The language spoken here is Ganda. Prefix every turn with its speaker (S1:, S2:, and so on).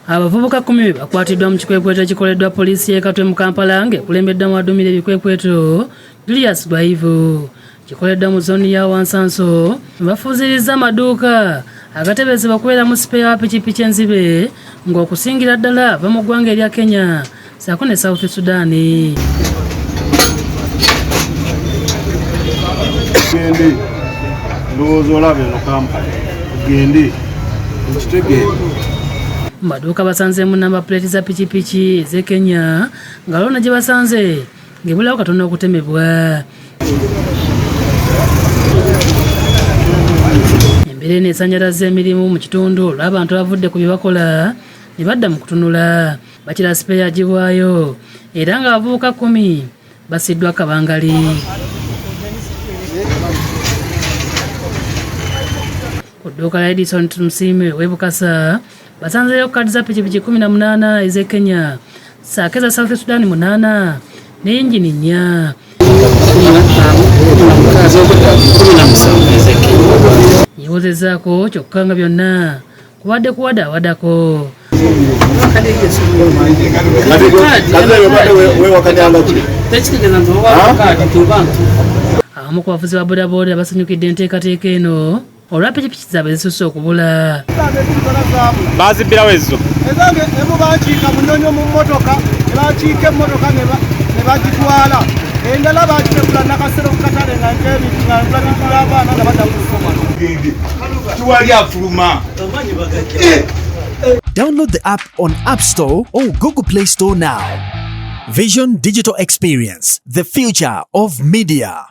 S1: Abavubuka 10 bakwatiddwa mu kikwekweto ekikoleddwa poliisi y'e Katwe mu Kampala ng'ekulembeddwamu adduumira ebikwekweto Julius Bwaivu. Kikoleddwa mu zooni ya Wansanso bafuuzirizza amaduuka agatebezebwa kubeeramu sipeya wa pikipiki enzibe ng'okusingira ddala ava mu ggwanga erya Kenya ssaako ne South Sudan.
S2: Gende ndowooza olabe eno Kampala gende ekitegeere.
S1: Maduuka basanzeemu namba plate za pikipiki ez'e Kenya nga loona gye basanze ng'ebulawo katono okutemebwa. Embeera eno esanjalaza emirimu mu kitundu olw'abantu abavudde ku bye bakola ne badda mu kutunula bakira sipeya agibwayo era ng'abavubuka 10 basiddwa kabangali. Ku dduuka la Edison Tumusiime w'e Bukasa basanzeyo kaadi za pikipiki 18 ez'e Kenya ssaako eza South Sudan 8 ne yingini 4. Yewozezaako kyokka nga byonna kubadde kuwada awadako. Abamu ku bavuzi ba bodaboda basanyukidde enteekateeka eno olwa pikipiki zaabwe zisusse okubula.
S2: Bazibbirawo ezo
S3: ezange emu bakiika munyonyo mu mmotoka ne bakiika emmotoka ne bagitwala endala bakitekula nakasero ku katale nga nk'ebintu nga babigula abaana nga badda kusoma kiwali afuluma.
S4: Download the app on App Store or Google Play Store now. Vision Digital Experience, the future of media.